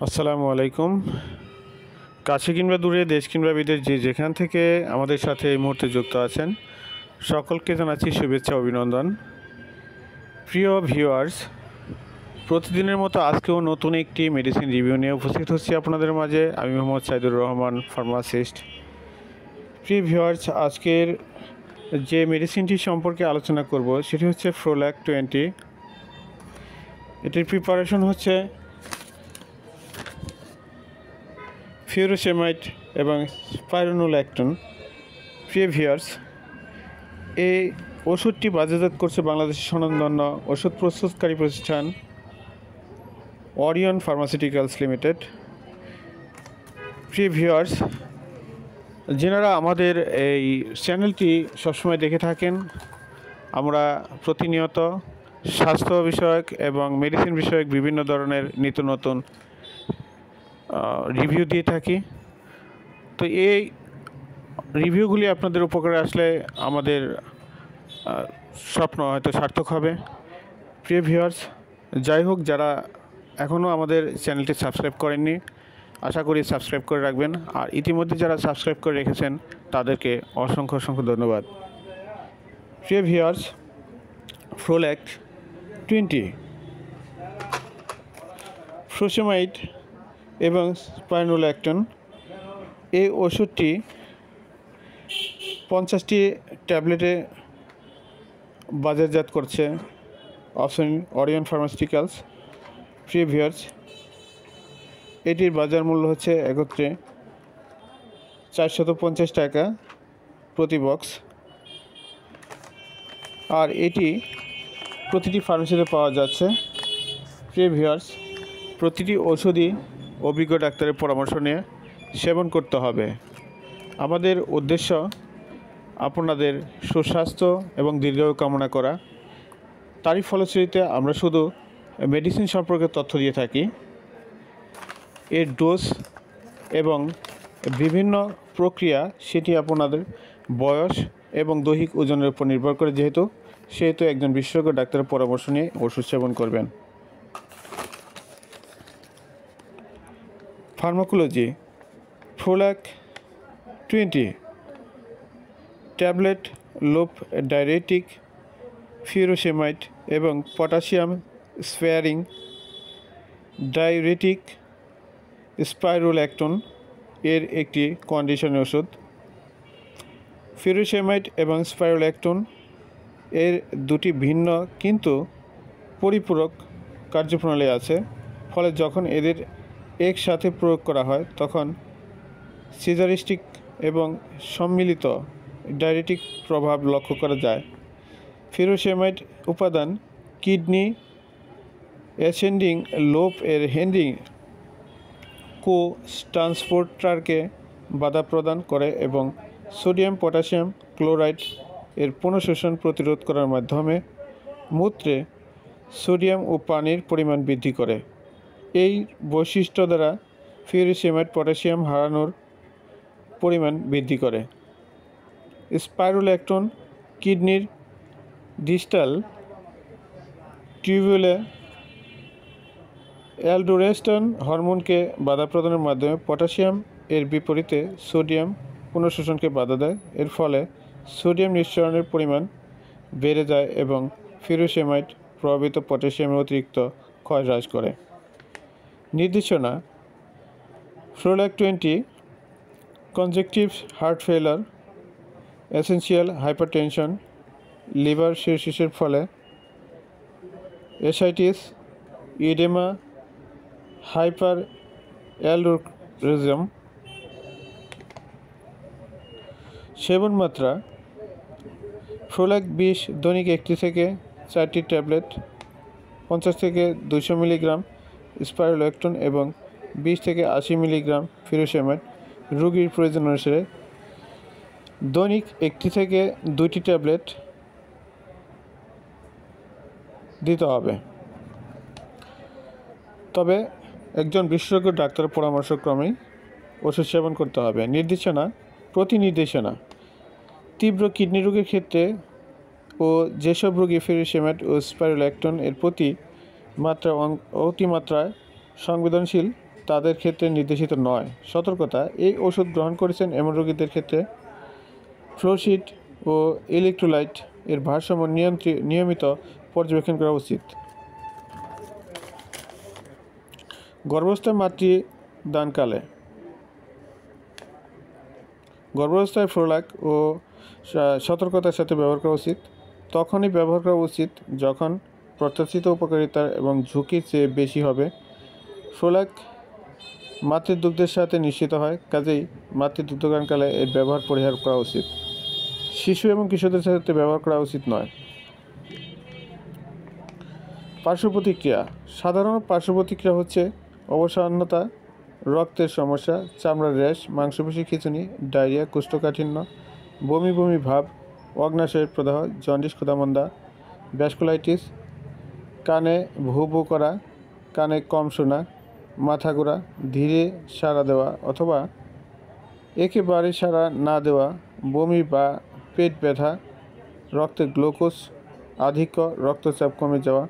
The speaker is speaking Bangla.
আসসালামু আলাইকুম। কাছে কিংবা দূরে, দেশ কিংবা বিদেশ, যে যেখান থেকে আমাদের সাথে এই মুহূর্তে যুক্ত আছেন, সকলকে জানাচ্ছি শুভেচ্ছা, অভিনন্দন। প্রিয় ভিউয়ার্স, প্রতিদিনের মতো আজকেও নতুন একটি মেডিসিন রিভিউ নিয়ে উপস্থিত হচ্ছি আপনাদের মাঝে। আমি মোহাম্মদ সাইদুর রহমান, ফার্মাসিস্ট। প্রিয় ভিউয়ার্স, আজকের যে মেডিসিনটি সম্পর্কে আলোচনা করব সেটি হচ্ছে ফ্রোল্যাক 20। এটির প্রিপারেশন হচ্ছে ফিউরোসেমাইড এবং স্পাইরোনোল্যাকটোন। প্রিয় ভিউয়ার্স, এই ওষুধটি বাজারজাত করছে বাংলাদেশের স্বনামধন্য ওষুধ প্রস্তুতকারী প্রতিষ্ঠান অরিয়ন ফার্মাসিউটিক্যালস লিমিটেড। প্রিয় ভিউয়ার্স, যেনারা আমাদের এই চ্যানেলটি সবসময় দেখে থাকেন, আমরা প্রতিনিয়ত স্বাস্থ্য বিষয়ক এবং মেডিসিন বিষয়ক বিভিন্ন ধরনের নিত্য নতুন রিভিউ দিয়ে থাকি। তো এই রিভিউগুলি আপনাদের উপকারে আসলে আমাদের স্বপ্ন হয়তো সার্থক হবে। প্রিয় ভিউয়ার্স, যাই হোক, যারা এখনও আমাদের চ্যানেলটি সাবস্ক্রাইব করেননি, আশা করি সাবস্ক্রাইব করে রাখবেন। আর ইতিমধ্যে যারা সাবস্ক্রাইব করে রেখেছেন তাদেরকে অসংখ্য অসংখ্য ধন্যবাদ। প্রিয় ভিউয়ার্স, ফ্রোল্যাক 20, ফ্রোসেমাইড এবং স্পাইরোনোল্যাকটোন, এই ওষুধটি 50টি ট্যাবলেটে বাজারজাত করছে অরিয়ন ফার্মাসিউটিক্যালস। প্রিয় ভিউয়ার্স, এটির বাজার মূল্য হচ্ছে একত্রে 450 টাকা প্রতি বক্স। আর এটি প্রতিটি ফার্মেসিতে পাওয়া যাচ্ছে। প্রিয় ভিউয়ার্স, প্রতিটি ওষুধই অভিজ্ঞ ডাক্তারের পরামর্শ নিয়ে সেবন করতে হবে। আমাদের উদ্দেশ্য আপনাদের সুস্বাস্থ্য এবং দীর্ঘায়ু কামনা করা। তারই ফলশ্রুতিতে আমরা শুধু মেডিসিন সম্পর্কে তথ্য দিয়ে থাকি। এর ডোজ এবং বিভিন্ন প্রক্রিয়া সেটি আপনাদের বয়স এবং দৈহিক ওজনের উপর নির্ভর করে, সেহেতু একজন বিশেষজ্ঞ ডাক্তারের পরামর্শ নিয়ে ওষুধ সেবন করবেন। ফার্মাকোলজি। ফ্রোল্যাক 20 ট্যাবলেট লোপ ডাইরেটিক, ফিউরোসেমাইড এবং পটাশিয়াম স্পেয়ারিং ডাইউরেটিক, স্পাইরোল্যাকটোন এর একটি কন্ডিশনের ওষুধ। ফিউরোসেমাইড এবং স্পাইরোল্যাকটোন এর দুটি ভিন্ন কিন্তু পরিপূরক কার্যপ্রণালী আছে। ফলে যখন এদের একসাথে প্রয়োগ করা হয় তখন সিজারিস্টিক এবং সম্মিলিত ডাইরেটিক প্রভাব লক্ষ্য করা যায়। ফিউরোসেমাইড উপাদান কিডনি অ্যাসেন্ডিং লোপ এর হেন্ডিং কো ট্রান্সপোর্টারকে বাধা প্রদান করে এবং সোডিয়াম পটাশিয়াম ক্লোরাইড এর পুনঃশোষণ প্রতিরোধ করার মাধ্যমে মূত্রে সোডিয়াম ও পানির পরিমাণ বৃদ্ধি করে। এই বৈশিষ্ট্য দ্বারা ফিউরোসেমাইড পটাশিয়াম হারানোর পরিমাণ বৃদ্ধি করে। স্পাইরোল্যাকটোন কিডনির ডিস্টাল টিউবুলে অ্যালডোস্টেরন হরমোনকে বাধা প্রদানের মাধ্যমে পটাশিয়াম এর বিপরীতে সোডিয়াম পুনঃশোষণকে বাধা দেয়। এর ফলে সোডিয়াম নিঃসরণের পরিমাণ বেড়ে যায় এবং ফিউরোসেমাইড প্রভাবিত পটাশিয়ামের অতিরিক্ত ক্ষয় হ্রাস করে। নির্দেশনা। ফ্রোল্যাক 20 congestive heart failure, essential hypertension, liver সিরোসিসের ফলে এসাইটিস, ইডেমা, হাইপার অ্যালডোস্টেরিজম। সেবন মাত্রা। ফ্রোল্যাক 20 দৈনিক 1 থেকে 4টি ট্যাবলেট, 50 থেকে 200 মিলিগ্রাম স্পাইরোল্যাকটোন এবং 20 থেকে 80 মিলিগ্রাম ফিউরোসেমাইড রোগীর প্রয়োজন অনুসারে দৈনিক 1 থেকে 2টি ট্যাবলেট দিতে হবে। তবে একজন বিশেষজ্ঞ ডাক্তারের পরামর্শক্রমেই ওষুধ সেবন করতে হবে। নির্দেশনা। প্রতি নির্দেশনা। তীব্র কিডনি রোগের ক্ষেত্রে ও যেসব রোগী ফিউরোসেমাইড ও স্পাইরোল্যাকটোন এর প্রতি অতিমাত্রায় সংবেদনশীল তাদের ক্ষেত্রে নির্দেশিত নয়। সতর্কতা: এই ওষুধ গ্রহণ করেছেন এমন রোগীদের ক্ষেত্রে ফ্লোসিড ও ইলেকট্রোলাইট এর ভারসাম্য নিয়মিত পর্যবেক্ষণ করা উচিত। গর্ভাবস্থায় মাতৃদানকালে গর্ভাবস্থায় ফ্লোলাক ও সতর্কতার সাথে ব্যবহার করা উচিত। তখনই ব্যবহার করা উচিত যখন প্রত্যাশিত উপকারিতা এবং ঝুঁকির চেয়ে বেশি হবে। ফ্লোলাক মাতৃদুগ্ধের সাথে নিশ্চিত হয়, কাজেই মাতৃদুগ্ধদানকালে এর ব্যবহার পরিহার করা উচিত। শিশু এবং কিশোরদের সাথে ব্যবহার করা উচিত নয়। পার্শ্ব প্রতিক্রিয়া: সাধারণ পার্শ্ব প্রতিক্রিয়া হচ্ছে অবসান্যতা, রক্তের সমস্যা, চামড়ার র্যাশ, মাংসপেশি খিঁচুনি, ডায়রিয়া, কোষ্ঠকাঠিন্য, বমি বমি ভাব, অগ্ন্যাশয়ের প্রদাহ, জন্ডিস, ক্ষুধামন্দা, ভ্যাসকুলাইটিস, কানে ভু ভু করা, কানে কম শোনা, মাথা ঘোরা, ধীরে সাড়া দেওয়া অথবা একেবারে সাড়া না দেওয়া, বমি বা পেট ব্যথা, রক্তে গ্লুকোজ আধিক্য, রক্তচাপ কমে যাওয়া,